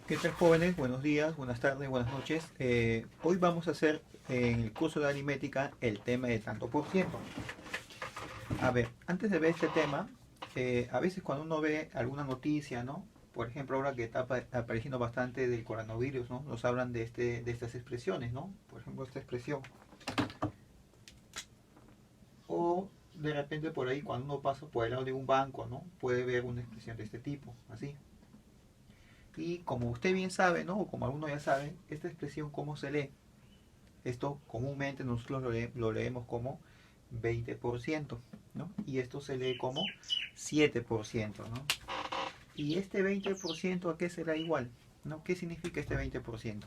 ¿Qué tal, jóvenes? Buenos días, buenas tardes, buenas noches. Hoy vamos a hacer en el curso de aritmética el tema de tanto por ciento. A ver, antes de ver este tema, a veces cuando uno ve alguna noticia, ¿no? Por ejemplo, ahora que está apareciendo bastante del coronavirus, ¿no? Nos hablan de estas expresiones, ¿no? Por ejemplo, esta expresión. O de repente por ahí, cuando uno pasa por el lado de un banco, ¿no? Puede ver una expresión de este tipo, así. Y como usted bien sabe, ¿no? O como algunos ya saben, esta expresión, ¿cómo se lee? Esto comúnmente nosotros lo leemos como 20%, ¿no? Y esto se lee como 7%, ¿no? Y este 20%, ¿a qué será igual? ¿No? ¿Qué significa este 20%?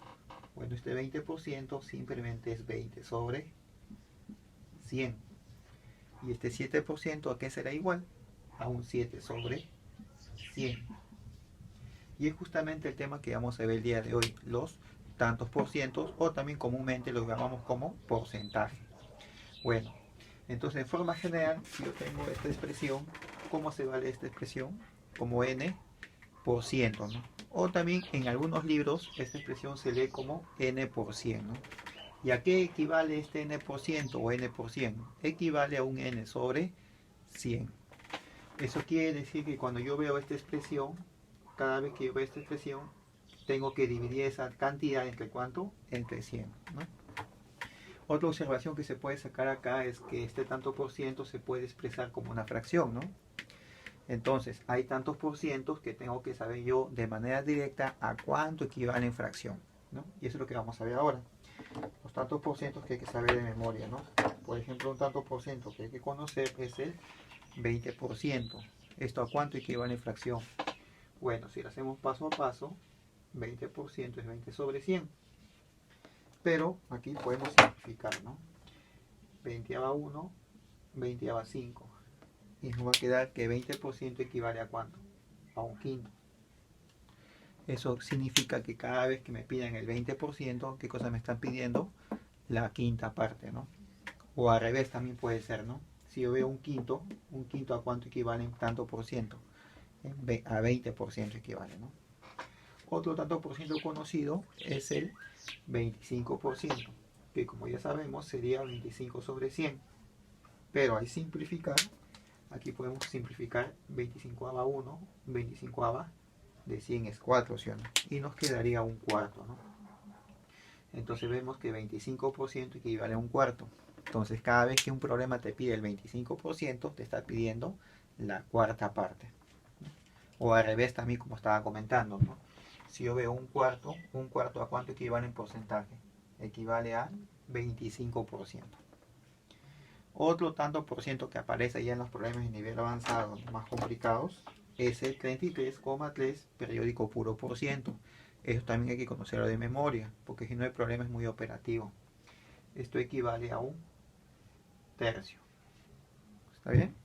Bueno, este 20% simplemente es 20 sobre 100. Y este 7%, ¿a qué será igual? A un 7 sobre 100. Y es justamente el tema que vamos a ver el día de hoy, los tantos por cientos, o también comúnmente los llamamos como porcentaje. Bueno, entonces en forma general, si yo tengo esta expresión, ¿cómo se vale esta expresión? Como n por ciento, ¿no? O también en algunos libros esta expresión se lee como n por cien, ¿no? ¿Y a qué equivale este n por ciento o n por cien? Equivale a un n sobre 100. Eso quiere decir que cuando yo veo esta expresión, cada vez que yo veo esta expresión, tengo que dividir esa cantidad entre cuánto? Entre 100, ¿no? Otra observación que se puede sacar acá es que este tanto por ciento se puede expresar como una fracción, ¿no? Entonces, hay tantos por cientos que tengo que saber yo de manera directa a cuánto equivale en fracción, ¿no? Y eso es lo que vamos a ver ahora. Los tantos por cientos que hay que saber de memoria, ¿no? Por ejemplo, un tanto por ciento que hay que conocer es el 20%. ¿Esto a cuánto equivale en fracción? Bueno, si lo hacemos paso a paso, 20% es 20 sobre 100. Pero aquí podemos simplificar, ¿no? 20 a 1, 20 a 5. Y nos va a quedar que 20% equivale a cuánto? A un quinto. Eso significa que cada vez que me pidan el 20%, ¿qué cosa me están pidiendo? La quinta parte, ¿no? O al revés también puede ser, ¿no? Si yo veo un quinto a cuánto equivale en tanto por ciento? A 20% equivale, ¿no? Otro tanto por ciento conocido es el 25%, que como ya sabemos sería 25 sobre 100. Pero al simplificar, aquí podemos simplificar 25 a 1, 25 a de 100 es 4, ¿sí o no? Y nos quedaría un cuarto, ¿no? Entonces vemos que 25% equivale a un cuarto. Entonces cada vez que un problema te pide el 25%, te está pidiendo la cuarta parte. O al revés también, como estaba comentando, ¿no? Si yo veo un cuarto ¿a cuánto equivale en porcentaje? Equivale a 25%. Otro tanto por ciento que aparece ya en los problemas de nivel avanzado más complicados es el 33,3 periódico puro por ciento. Eso también hay que conocerlo de memoria, porque si no el problema es muy operativo. Esto equivale a un tercio. ¿Está bien?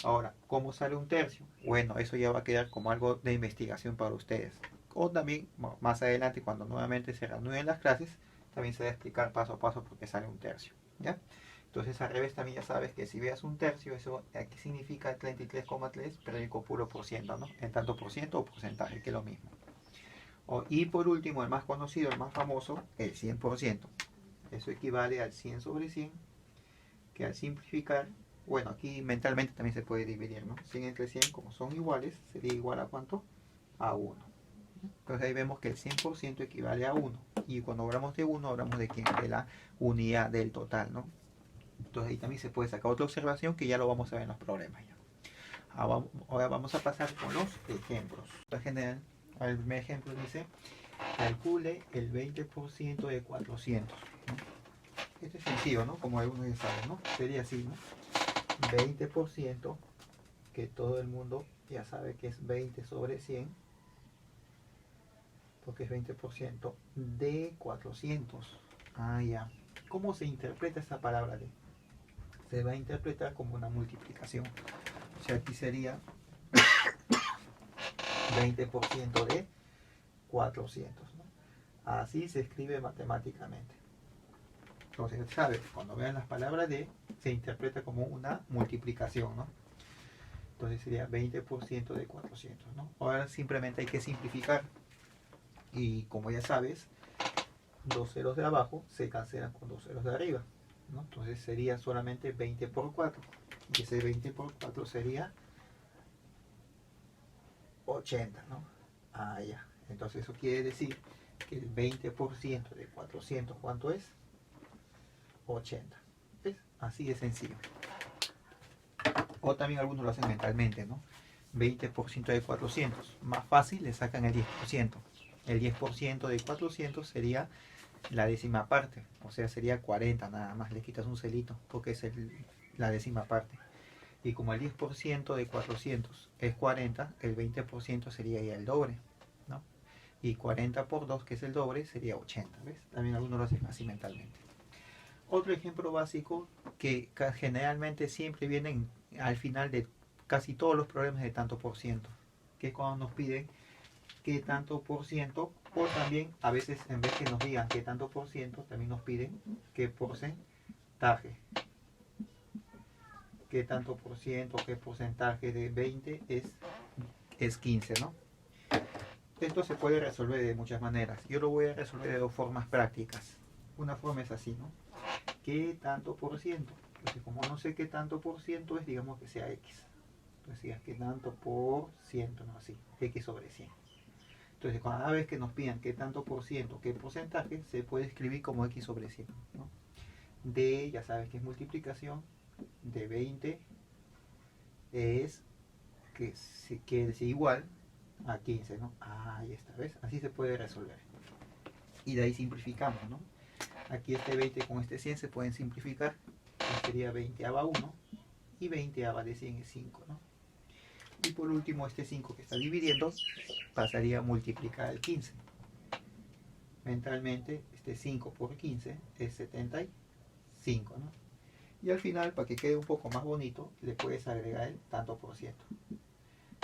Ahora, ¿cómo sale un tercio? Bueno, eso ya va a quedar como algo de investigación para ustedes. O también, más adelante, cuando nuevamente se reanuden las clases, también se va a explicar paso a paso por qué sale un tercio. ¿Ya? Entonces, al revés también ya sabes que si veas un tercio, eso aquí significa 33,3 periódico puro por ciento, ¿no? En tanto por ciento o porcentaje, que es lo mismo. Y por último, el más conocido, el más famoso, el 100%. Eso equivale al 100 sobre 100, que al simplificar, bueno, aquí mentalmente también se puede dividir, ¿no? 100 entre 100, como son iguales, sería igual a ¿cuánto? A 1. Entonces ahí vemos que el 100% equivale a 1. Y cuando hablamos de 1, hablamos de quién? De la unidad del total, ¿no? Entonces ahí también se puede sacar otra observación que ya lo vamos a ver en los problemas. Ya. Ahora vamos a pasar con los ejemplos. En general, el primer ejemplo dice, calcule el 20% de 400. ¿No? Este es sencillo, ¿no? Como algunos ya saben, ¿no? Sería así, ¿no? 20%, que todo el mundo ya sabe que es 20 sobre 100, porque es 20% de 400. Ah, ya. ¿Cómo se interpreta esta palabra de? Se va a interpretar como una multiplicación. O sea, aquí sería 20% de 400, ¿no? Así se escribe matemáticamente. Entonces, ¿sabes? Cuando vean las palabras de, se interpreta como una multiplicación, ¿no? Entonces sería 20% de 400, ¿no? Ahora simplemente hay que simplificar. Y como ya sabes, dos ceros de abajo se cancelan con dos ceros de arriba, ¿no? Entonces sería solamente 20 por 4. Y ese 20 por 4 sería 80, ¿no? Ah, ya. Entonces eso quiere decir que el 20% de 400, ¿cuánto es? 80. ¿Ves? Así de sencillo. O también algunos lo hacen mentalmente, ¿no? 20% de 400. Más fácil, le sacan el 10%. El 10% de 400 sería la décima parte. O sea, sería 40 nada más. Le quitas un celito porque es la décima parte. Y como el 10% de 400 es 40, el 20% sería ya el doble, ¿no? Y 40 por 2, que es el doble, sería 80, ¿ves? También algunos lo hacen así mentalmente. Otro ejemplo básico que generalmente siempre vienen al final de casi todos los problemas de tanto por ciento, que es cuando nos piden qué tanto por ciento, o también a veces en vez que nos digan qué tanto por ciento, también nos piden qué porcentaje. Qué tanto por ciento, qué porcentaje de 20 es 15, ¿no? Esto se puede resolver de muchas maneras. Yo lo voy a resolver de dos formas prácticas. Una forma es así, ¿no? ¿Qué tanto por ciento? Entonces, como no sé qué tanto por ciento es, digamos que sea X. Entonces, digas qué tanto por ciento, ¿no? Así, X sobre 100. Entonces, cada vez que nos pidan qué tanto por ciento, qué porcentaje, se puede escribir como X sobre 100, ¿no? D, ya sabes que es multiplicación, de 20 es que es igual a 15, ¿no? Ah, ahí está, ¿ves? Así se puede resolver. Y de ahí simplificamos, ¿no? Aquí este 20 con este 100 se pueden simplificar. Sería 20 a 1 y 20 a de 100 es 5, ¿no? Y por último este 5 que está dividiendo pasaría a multiplicar el 15. Mentalmente este 5 por 15 es 75, ¿no? Y al final, para que quede un poco más bonito, le puedes agregar el tanto por ciento.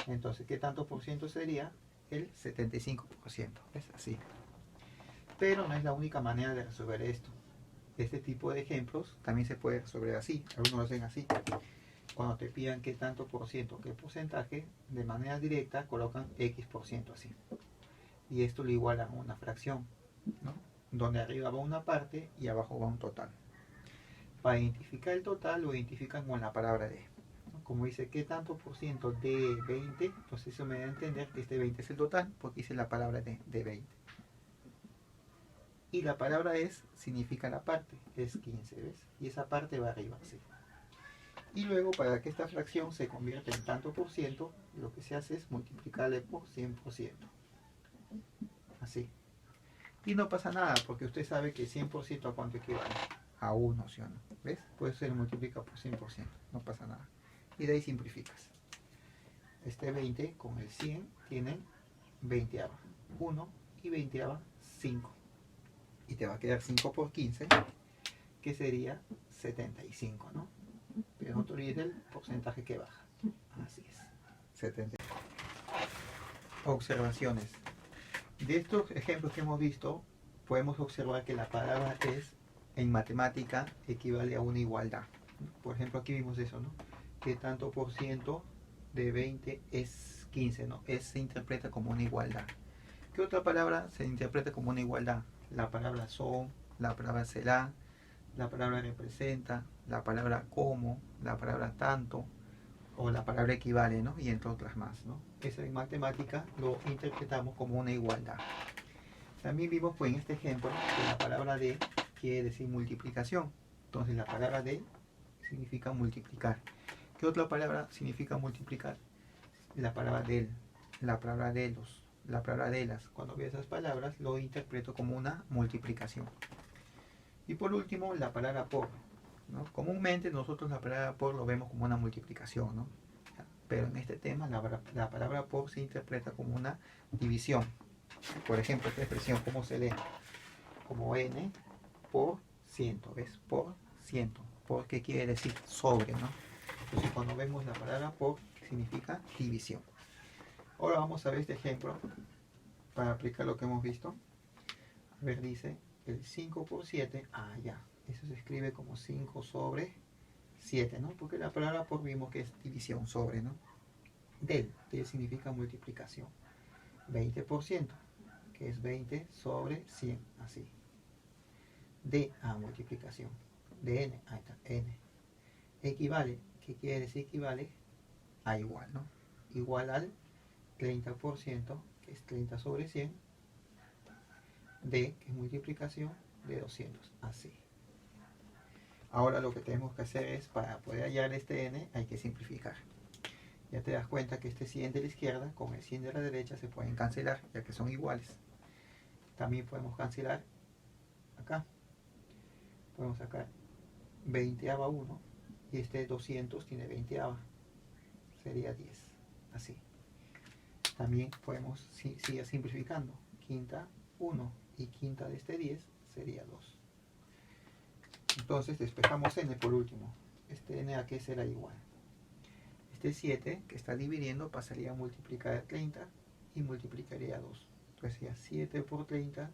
Entonces, ¿qué tanto por ciento sería? El 75%. Es así. Pero no es la única manera de resolver esto. Este tipo de ejemplos también se puede resolver así. Algunos lo hacen así. Cuando te pidan qué tanto por ciento, qué porcentaje, de manera directa colocan X% así. Y esto lo igualan a una fracción, ¿no? Donde arriba va una parte y abajo va un total. Para identificar el total lo identifican con la palabra de. Como dice qué tanto por ciento de 20, entonces eso me da a entender que este 20 es el total, porque dice la palabra de 20. Y la palabra es significa la parte, es 15, ¿ves? Y esa parte va arriba, así. Y luego para que esta fracción se convierta en tanto por ciento, lo que se hace es multiplicarle por 100%. Así. Y no pasa nada, porque usted sabe que 100% a cuánto equivale. A 1, ¿sí o no? ¿Ves? Pues se multiplica por 100%, no pasa nada. Y de ahí simplificas. Este 20 con el 100 tienen 20 1 y 20 5. Y te va a quedar 5 por 15, que sería 75, ¿no? Pero no te olvides del porcentaje que baja. Así es. 70. Observaciones. De estos ejemplos que hemos visto, podemos observar que la palabra es, en matemática, equivale a una igualdad. Por ejemplo, aquí vimos eso, ¿no? ¿Qué tanto por ciento de 20 es 15, ¿no? Se interpreta como una igualdad. ¿Qué otra palabra se interpreta como una igualdad? La palabra son, la palabra será, la palabra representa, la palabra como, la palabra tanto, o la palabra equivale, ¿no? Y entre otras más, ¿no? Eso en matemática lo interpretamos como una igualdad. También vimos pues en este ejemplo que la palabra de quiere decir multiplicación. Entonces la palabra de significa multiplicar. ¿Qué otra palabra significa multiplicar? La palabra del, la palabra de los, la palabra de las. Cuando veo esas palabras lo interpreto como una multiplicación. Y por último la palabra por, ¿no? Comúnmente nosotros la palabra por lo vemos como una multiplicación, ¿no? Pero en este tema la palabra por se interpreta como una división. Por ejemplo, esta expresión, ¿cómo se lee? Como n por ciento, ¿ves? Por ciento. ¿Por qué quiere decir? Sobre, ¿no? Entonces cuando vemos la palabra por, significa división. Ahora vamos a ver este ejemplo para aplicar lo que hemos visto. A ver, dice el 5 por 7. Ah, ya. Eso se escribe como 5 sobre 7, ¿no? Porque la palabra por vimos que es división sobre, ¿no? Del significa multiplicación. 20%. que es 20 sobre 100, así. D a multiplicación de n, ahí está, n. Equivale, ¿qué quiere decir equivale? A igual, ¿no? Igual al 30%, que es 30 sobre 100, D, que es multiplicación de 200, así. Ahora lo que tenemos que hacer es, para poder hallar este n, hay que simplificar. Ya te das cuenta que este 100 de la izquierda con el 100 de la derecha se pueden cancelar, ya que son iguales. También podemos cancelar acá. Podemos sacar 20ava 1 y este 200 tiene 20ava. Sería 10, así. También podemos seguir simplificando. Quinta 1 y quinta de este 10 sería 2. Entonces despejamos n por último. Este n a qué será igual. Este 7 que está dividiendo pasaría a multiplicar a 30 y multiplicaría a 2. Entonces sería 7 por 30,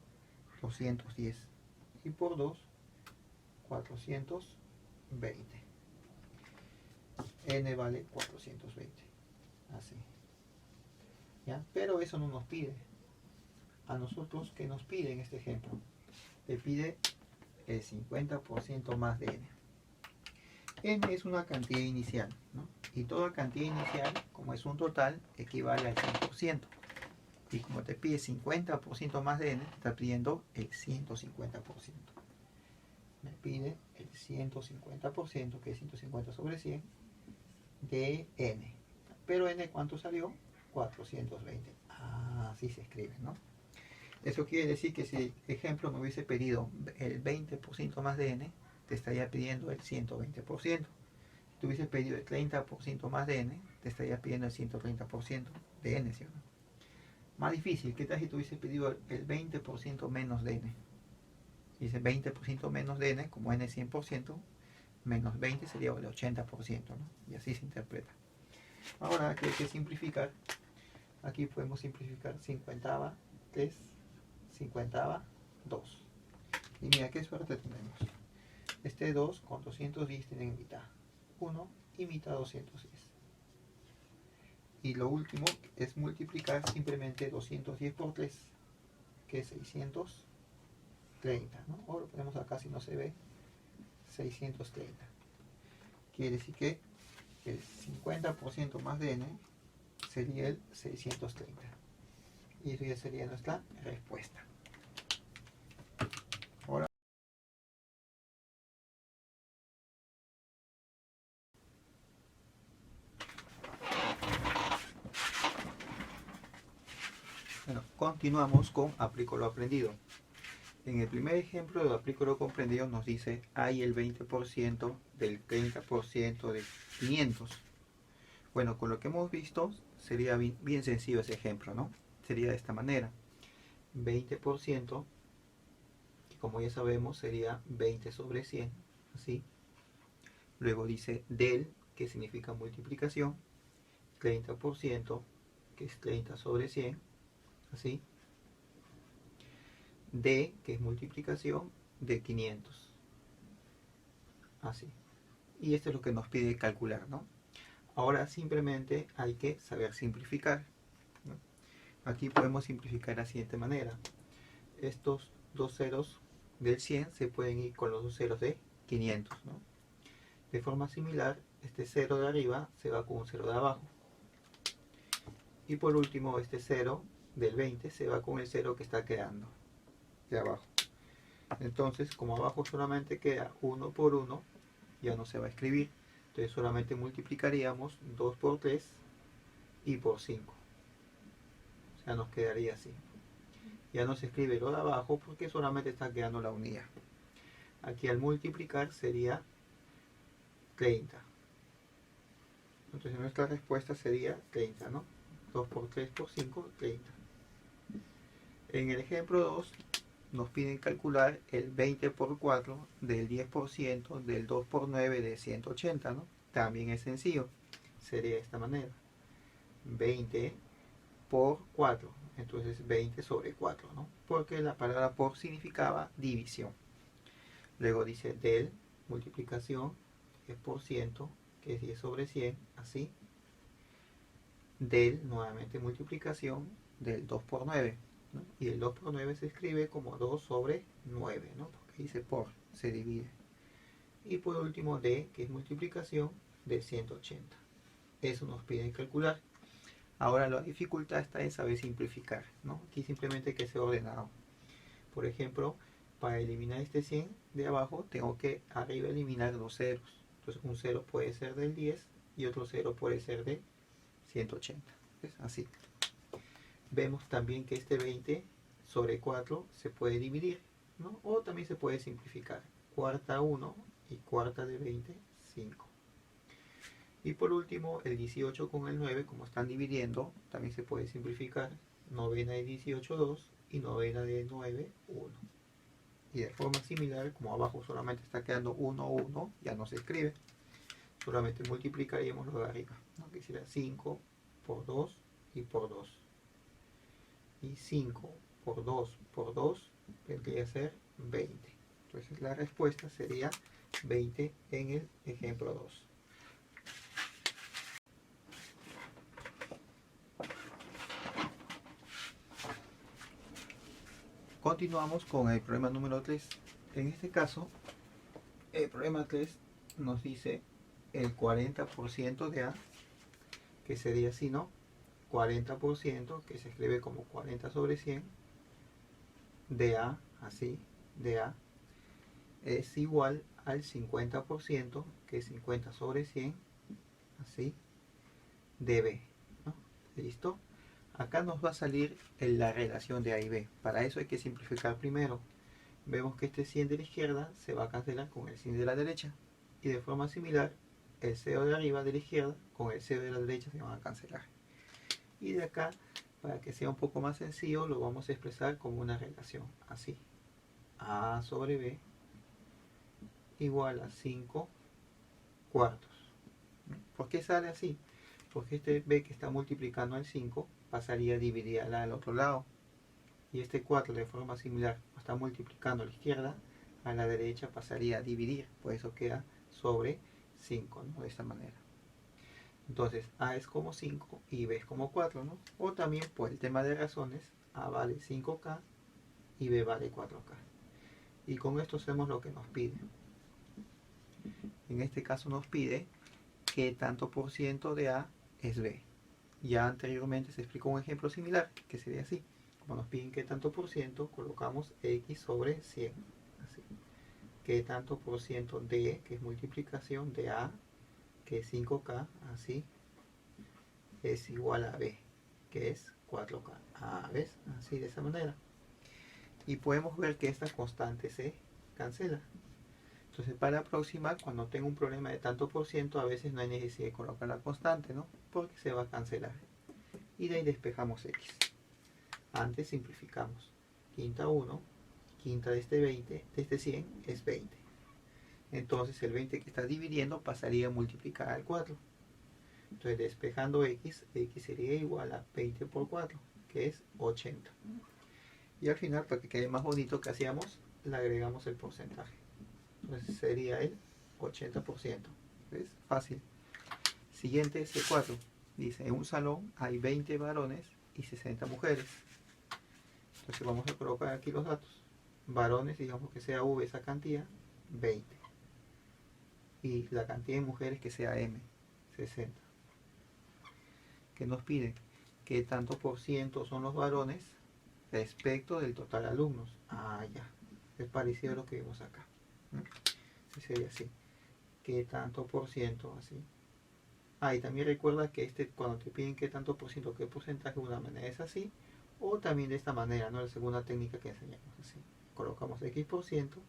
210. Y por 2, 420. N vale 420. Así. ¿Ya? Pero eso no nos pide. A nosotros, ¿qué nos pide en este ejemplo? Le pide el 50% más de n. N es una cantidad inicial, ¿no? Y toda cantidad inicial, como es un total, equivale al 100%. Y como te pide 50% más de n, está pidiendo el 150%. Me pide el 150%, que es 150 sobre 100, de n. Pero n, ¿cuánto salió? 420. Así se escribe, ¿no? Eso quiere decir que si el ejemplo me hubiese pedido el 20% más de n, te estaría pidiendo el 120%. Si te hubiese pedido el 30% más de n, te estaría pidiendo el 130% de n, ¿sí o no? Más difícil, ¿qué tal si te hubiese pedido el 20% menos de n? Dice 20% menos de n, como n es 100%, menos 20 sería el 80%, ¿no? Y así se interpreta. Ahora aquí hay que simplificar. Aquí podemos simplificar 50ava 3, 50ava 2. Y mira qué suerte tenemos. Este 2 con 210 tienen mitad 1 y mitad 210. Y lo último es multiplicar simplemente 210 por 3, que es 630, ¿no? O lo ponemos acá si no se ve, 630. Quiere decir que el 50% más de n sería el 630. Y eso ya sería nuestra respuesta. Ahora, bueno, continuamos con aplico lo aprendido. En el primer ejemplo de aplico lo comprendido nos dice hay el 20% del 30% de 500. Bueno, con lo que hemos visto sería bien sencillo ese ejemplo, ¿no? Sería de esta manera. 20%, que como ya sabemos sería 20 sobre 100, así. Luego dice del, que significa multiplicación, 30%, que es 30 sobre 100, así. D, que es multiplicación, de 500, así. Y esto es lo que nos pide calcular, ¿no? Ahora simplemente hay que saber simplificar, ¿no? Aquí podemos simplificar de la siguiente manera. Estos dos ceros del 100 se pueden ir con los dos ceros de 500, ¿no? De forma similar, este 0 de arriba se va con un 0 de abajo. Y por último, este 0 del 20 se va con el 0 que está quedando de abajo. Entonces, como abajo solamente queda 1 por 1, ya no se va a escribir. Entonces solamente multiplicaríamos 2 por 3 y por 5. O sea, nos quedaría así. Ya no se escribe lo de abajo porque solamente está quedando la unidad. Aquí al multiplicar sería 30. Entonces nuestra respuesta sería 30, ¿no? 2 por 3 por 5, 30. En el ejemplo 2 nos piden calcular el 20 por 4 del 10% del 2 por 9 de 180, ¿no? También es sencillo. Sería de esta manera. 20 por 4. Entonces 20 sobre 4, ¿no? Porque la palabra por significaba división. Luego dice del, multiplicación, 10%, que es 10 sobre 100, así. Del, nuevamente multiplicación, del 2 por 9. ¿no? Y el 2 por 9 se escribe como 2 sobre 9, ¿no? Porque dice por, se divide. Y por último D, que es multiplicación de 180. Eso nos piden calcular. Ahora la dificultad está en saber simplificar, ¿no? Aquí simplemente hay que ser ordenado. Por ejemplo, para eliminar este 100 de abajo, tengo que arriba eliminar dos ceros. Entonces un 0 puede ser del 10 y otro 0 puede ser de 180. ¿Ves? Así. Vemos también que este 20 sobre 4 se puede dividir, ¿no? O también se puede simplificar. Cuarta 1 y cuarta de 20, 5. Y por último, el 18 con el 9, como están dividiendo, también se puede simplificar. Novena de 18, 2 y novena de 9, 1. Y de forma similar, como abajo solamente está quedando 1, 1, ya no se escribe. Solamente multiplicaríamos lo de arriba, ¿no? Que sería 5 por 2 y por 2. Y 5 por 2 por 2 vendría a ser 20. Entonces la respuesta sería 20 en el ejemplo 2. Continuamos con el problema número 3. En este caso, el problema 3 nos dice el 40% de A, que sería así, ¿no? 40%, que se escribe como 40 sobre 100, de A, así, de A, es igual al 50%, que es 50 sobre 100, así, de B, ¿no? ¿Listo? Acá nos va a salir la relación de A y B. Para eso hay que simplificar primero. Vemos que este 100 de la izquierda se va a cancelar con el 100 de la derecha. Y de forma similar, el 0 de arriba de la izquierda con el 0 de la derecha se van a cancelar. Y de acá, para que sea un poco más sencillo, lo vamos a expresar como una relación. Así. A sobre B igual a 5 cuartos. ¿Por qué sale así? Porque este B que está multiplicando al 5 pasaría a dividirla al otro lado. Y este 4 de forma similar está multiplicando a la izquierda, a la derecha pasaría a dividir. Por eso queda sobre 5, ¿no? De esta manera. Entonces A es como 5 y B es como 4, ¿no? O también por el tema de razones, A vale 5K y B vale 4K. Y con esto hacemos lo que nos pide. En este caso nos pide qué tanto por ciento de A es B. Ya anteriormente se explicó un ejemplo similar, que sería así. Como nos piden qué tanto por ciento, colocamos X sobre 100. Así. Qué tanto por ciento de, que es multiplicación de A, que es 5K, así, es igual a B, que es 4K. ¿Ves? Así, de esa manera. Y podemos ver que esta constante se cancela. Entonces para la próxima, cuando tengo un problema de tanto por ciento, a veces no hay necesidad de colocar la constante, ¿no? Porque se va a cancelar. Y de ahí despejamos X. Antes simplificamos. Quinta 1, quinta de este 20, de este 100 es 20. Entonces el 20 que está dividiendo pasaría a multiplicar al 4. Entonces despejando X, X sería igual a 20 por 4, que es 80. Y al final, para que quede más bonito, que hacíamos, le agregamos el porcentaje. Entonces sería el 80%. ¿Ves? Fácil. Siguiente es C4. Dice, en un salón hay 20 varones y 60 mujeres. Entonces vamos a colocar aquí los datos. Varones, digamos que sea V esa cantidad, 20. Y la cantidad de mujeres que sea M, 60. ¿Qué nos piden? ¿Qué tanto por ciento son los varones respecto del total de alumnos? Ya. Es parecido a lo que vimos acá. Sería así. ¿Qué tanto por ciento? Así. Y también recuerda que cuando te piden qué tanto por ciento, qué porcentaje, una manera es así. O también de esta manera, ¿no? La segunda técnica que enseñamos. Así. Colocamos X por ciento,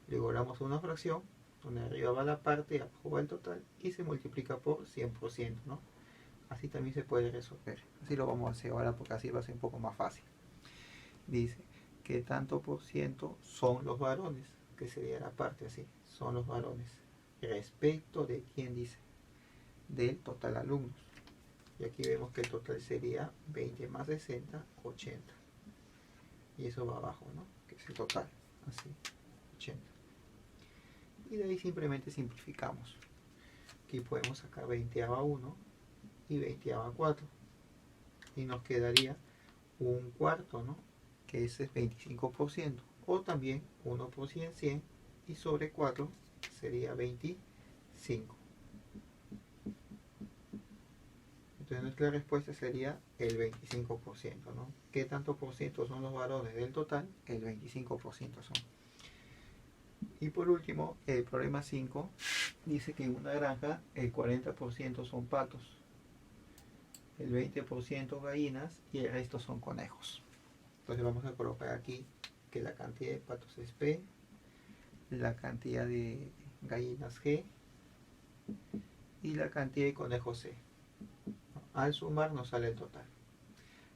luego damos una fracción, donde arriba va la parte, abajo va el total, y se multiplica por 100%, ¿no? Así también se puede resolver. Así lo vamos a hacer ahora porque así va a ser un poco más fácil. Dice, ¿qué tanto por ciento son los varones? Que sería la parte así, son los varones. Respecto de quién dice, del total alumnos. Y aquí vemos que el total sería 20 más 60, 80. Y eso va abajo, ¿no? Que es el total, así, 80. Y de ahí simplemente simplificamos. Aquí podemos sacar 20 a 1 y 20 a 4. Y nos quedaría un cuarto, ¿no? que ese es 25%, o también 1 por 100, 100, y sobre 4 sería 25. Entonces nuestra respuesta sería el 25%, ¿no? ¿Qué tanto por ciento son los varones del total? El 25% son. Y por último, el problema 5 dice que en una granja el 40% son patos, el 20% gallinas y el resto son conejos. Entonces vamos a colocar aquí que la cantidad de patos es P, la cantidad de gallinas G y la cantidad de conejos C. Al sumar nos sale el total.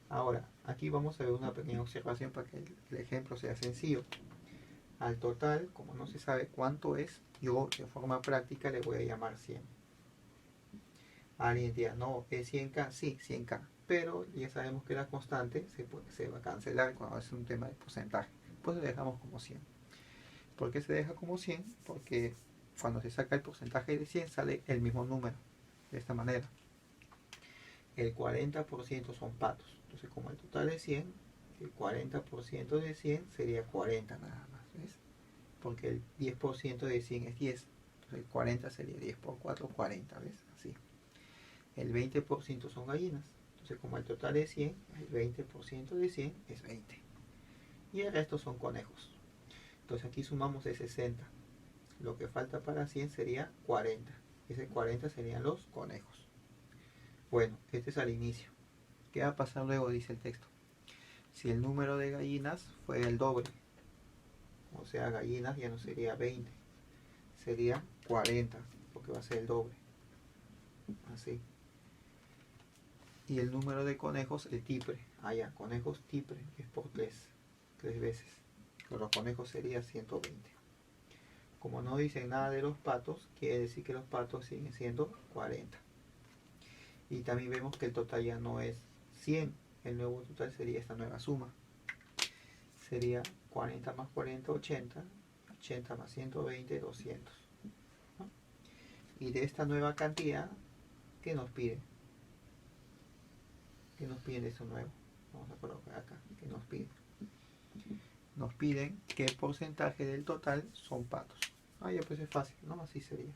Ahora, aquí vamos a ver una pequeña observación para que el ejemplo sea sencillo. Al total, como no se sabe cuánto es, yo de forma práctica le voy a llamar 100. Alguien dirá, no, es 100K, sí, 100K. Pero ya sabemos que la constante se va a cancelar cuando es un tema de porcentaje. Pues lo dejamos como 100. ¿Por qué se deja como 100? Porque cuando se saca el porcentaje de 100 sale el mismo número. De esta manera. El 40% son patos. Entonces como el total es 100, el 40% de 100 sería 40 nada más. ¿Ves? Porque el 10% de 100 es 10. Entonces el 40 sería 10 por 4, 40. ¿Ves? Así. El 20% son gallinas. Entonces como el total es 100, el 20% de 100 es 20. Y el resto son conejos. Entonces aquí sumamos de 60. Lo que falta para 100 sería 40. Ese 40 serían los conejos. Bueno, este es al inicio. ¿Qué va a pasar luego? Dice el texto. Si el número de gallinas fue el doble, o sea, gallinas ya no sería 20, sería 40, porque va a ser el doble. Así. Y el número de conejos, el triple. Ya, conejos triple, es por 3 veces. Con los conejos sería 120. Como no dicen nada de los patos, quiere decir que los patos siguen siendo 40. Y también vemos que el total ya no es 100. El nuevo total sería esta nueva suma. Sería 40 más 40, 80. 80 más 120, 200. ¿No? Y de esta nueva cantidad, ¿qué nos piden? ¿Qué nos piden de eso nuevo? Vamos a colocar acá. ¿Qué nos piden? Nos piden qué porcentaje del total son patos. Ya pues es fácil, ¿no? Así sería.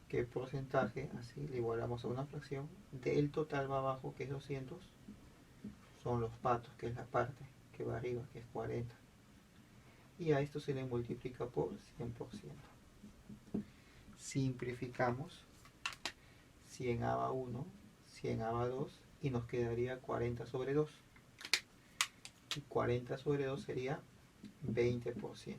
¿Qué porcentaje? Así le igualamos a una fracción. Del total va abajo, que es 200. Son los patos, que es la parte que va arriba, que es 40. Y a esto se le multiplica por 100%. Simplificamos. 100 a 1, 100 a 2 y nos quedaría 40 sobre 2. Y 40 sobre 2 sería 20%.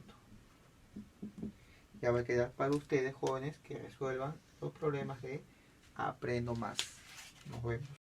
Ya va a quedar para ustedes, jóvenes, que resuelvan los problemas de Aprendo Más. Nos vemos.